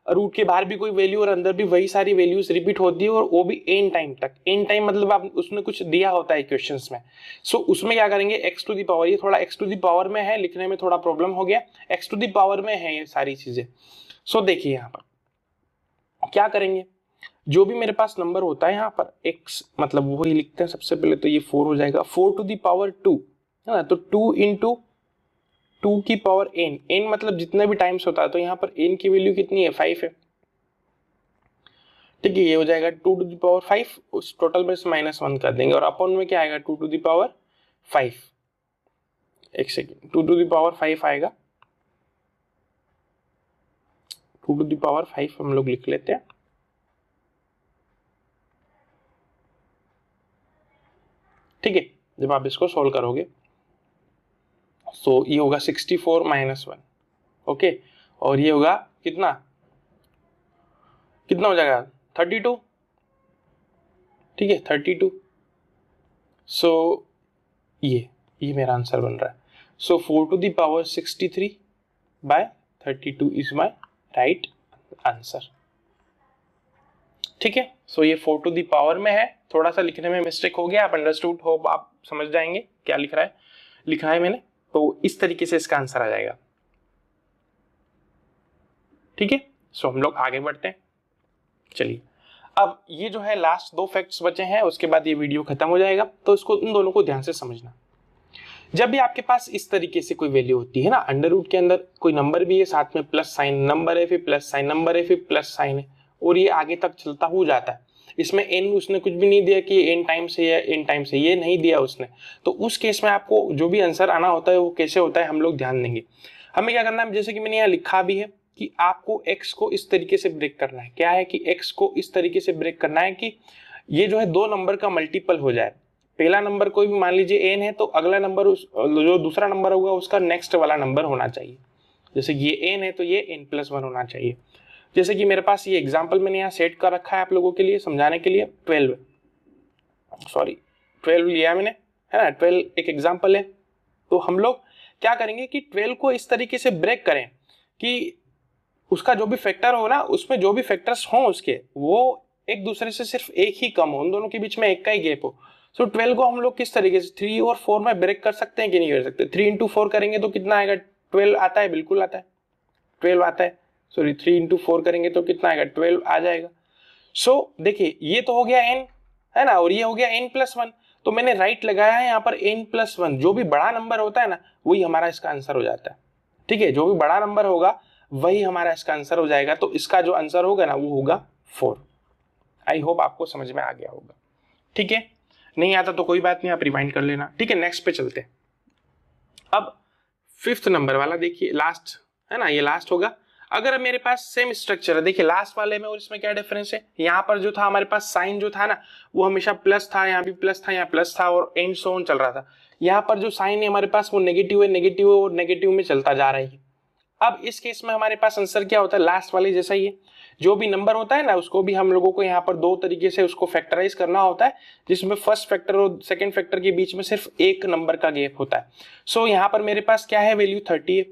रूट के बाहर भी कोई वैल्यू और अंदर भी वही सारी वैल्यूज रिपीट होती है, और वो भी एन टाइम तक। एन टाइम मतलब आप उसमें कुछ दिया होता है क्वेश्चंस में। सो उसमें क्या करेंगे, एक्स टू द पावर, ये थोड़ा एक्स टू द पावर में है, लिखने में थोड़ा प्रॉब्लम हो गया, एक्स टू द पावर में है ये सारी चीजें। सो देखिए यहाँ पर क्या करेंगे, जो भी मेरे पास नंबर होता है यहाँ पर x मतलब वही लिखते हैं सबसे पहले, तो ये 4 हो जाएगा 4 टू द पावर 2 है ना, तो 2 इंटू 2 की पावर n, n मतलब जितने भी टाइम्स होता है, तो यहाँ पर n की वैल्यू कितनी है 5 है। ठीक है, ये हो जाएगा 2 टू द पावर 5, उस टोटल में से -1 कर देंगे और अपॉन में क्या आएगा 2 टू द पावर 5। एक सेकेंड, 2 टू द पावर 5 आएगा, 2 टू द पावर 5 हम लोग लिख लेते हैं। ठीक है, जब आप इसको सोल्व करोगे तो ये होगा 64 -1। ओके, और ये होगा कितना कितना हो जाएगा 32। ठीक है 32। सो ये मेरा आंसर बन रहा है। सो 4 to the power 63 by 32 is my right answer. ठीक है, सो ये 4 to the power में है, थोड़ा सा लिखने में मिस्टेक हो गया, आप अंडरस्टूड होप आप समझ जाएंगे क्या लिखा है मैंने, तो इस तरीके से इसका आंसर आ जाएगा। ठीक है, सो हम लोग आगे बढ़ते हैं। चलिए, अब ये जो है लास्ट 2 फैक्ट्स बचे हैं, उसके बाद ये वीडियो खत्म हो जाएगा, तो इसको इन दोनों को ध्यान से समझना। जब भी आपके पास इस तरीके से कोई वैल्यू होती है ना, अंडर रूट के अंदर कोई नंबर भी है, साथ में प्लस साइन नंबर है, फिर प्लस साइन नंबर है, फिर प्लस साइन है, और ये आगे तक चलता हो जाता है। इसमें n उसने कुछ भी नहीं दिया कि n टाइम्स है या n टाइम्स है, ये नहीं दिया उसने, तो उस केस में आपको जो भी आंसर आना होता है वो कैसे होता है हम लोग ध्यान देंगे। हमें क्या करना है, जैसे कि मैंने यहाँ लिखा भी है कि आपको x को इस तरीके से ब्रेक करना है। क्या है कि x को इस तरीके से ब्रेक करना है कि ये जो है 2 नंबर का मल्टीपल हो जाए। पहला नंबर कोई भी मान लीजिए n है, तो अगला नंबर जो दूसरा नंबर होगा उसका नेक्स्ट वाला नंबर होना चाहिए। जैसे ये n है तो ये n+1 होना चाहिए। जैसे कि मेरे पास ये एग्जाम्पल मैंने यहाँ सेट कर रखा है आप लोगों के लिए समझाने के लिए, 12 लिया मैंने, है ना, 12 एक एग्जाम्पल है। तो हम लोग क्या करेंगे कि 12 को इस तरीके से ब्रेक करें कि उसका जो भी फैक्टर हो ना, उसमें जो भी फैक्टर्स हों उसके, वो एक दूसरे से सिर्फ एक ही कम हो, उन दोनों के बीच में एक का ही गैप हो। सो 12 को हम लोग किस तरीके से 3 और 4 में ब्रेक कर सकते हैं कि नहीं कर सकते। 3 into 4 करेंगे तो कितना आएगा, 12 आता है, बिल्कुल आता है, 12 आता है। 3 into 4 करेंगे तो कितना आएगा, 12 आ जाएगा। सो देखिए, ये तो हो गया n, है ना, और ये हो गया n+1, तो मैंने राइट लगाया है यहाँ पर n+1। जो भी बड़ा नंबर होता है ना, वही हमारा इसका आंसर हो जाता है। ठीक है, जो भी बड़ा नंबर होगा वही हमारा इसका आंसर हो जाएगा, तो इसका जो आंसर होगा ना वो होगा 4। आई होप आपको समझ में आ गया होगा। ठीक है, नहीं आता तो कोई बात नहीं, आप रिवाइंड कर लेना। ठीक है, नेक्स्ट पे चलते हैं। अब 5th नंबर वाला देखिए, लास्ट है ना, ये लास्ट होगा। अगर मेरे पास सेम स्ट्रक्चर है, देखिए लास्ट वाले में और इसमें क्या डिफरेंस है। यहाँ पर जो था हमारे पास साइन जो था ना, वो हमेशा प्लस था, यहाँ भी प्लस था, यहाँ प्लस था, और एंड सो ऑन चल रहा था। यहाँ पर जो साइन है हमारे पास वो नेगेटिव है, नेगेटिव और नेगेटिव में चलता जा रही है। अब इस केस में हमारे पास आंसर क्या होता है, लास्ट वाले जैसा ही है। जो भी नंबर होता है ना, उसको भी हम लोगों को यहाँ पर 2 तरीके से उसको फैक्टराइज करना होता है, जिसमें फर्स्ट फैक्टर और सेकंड फैक्टर के बीच में सिर्फ एक नंबर का गैप होता है। सो यहाँ पर मेरे पास क्या है, वैल्यू 30 है,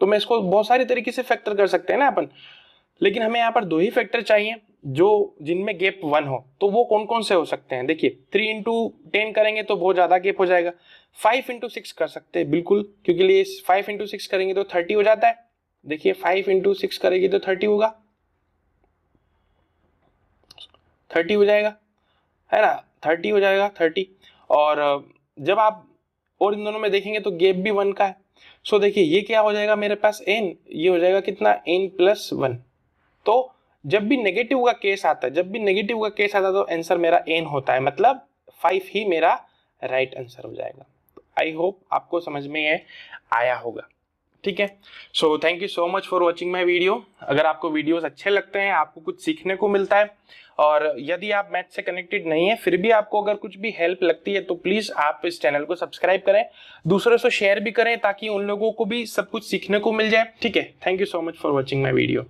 तो मैं इसको बहुत सारी तरीके से फैक्टर कर सकते हैं ना अपन, लेकिन हमें यहाँ पर 2 ही फैक्टर चाहिए जो जिनमें गैप 1 हो। तो वो कौन कौन से हो सकते हैं, देखिए 3 into 10 करेंगे तो बहुत ज्यादा गैप हो जाएगा। 5 into 6 कर सकते हैं बिल्कुल, क्योंकि लिए 5 into 6 करेंगे तो 30 हो जाता है। देखिए 5 into 6 करेंगे तो 30 होगा, 30 हो जाएगा, है ना, 30 हो जाएगा 30। और जब आप और इन दोनों में देखेंगे तो गैप भी 1 का है। सो देखिए ये क्या हो जाएगा मेरे पास n, ये हो जाएगा कितना, n+1। तो जब भी नेगेटिव का केस आता है, तो आंसर मेरा n होता है, मतलब 5 ही मेरा राइट आंसर हो जाएगा। आई होप आपको समझ में आया होगा। ठीक है, so thank you so much for watching my video. अगर आपको वीडियोस अच्छे लगते हैं, आपको कुछ सीखने को मिलता है, और यदि आप मैथ से कनेक्टेड नहीं है फिर भी आपको अगर कुछ भी हेल्प लगती है, तो प्लीज़ आप इस चैनल को सब्सक्राइब करें, दूसरों से शेयर भी करें, ताकि उन लोगों को भी सब कुछ सीखने को मिल जाए। ठीक है, thank you so much for watching my video.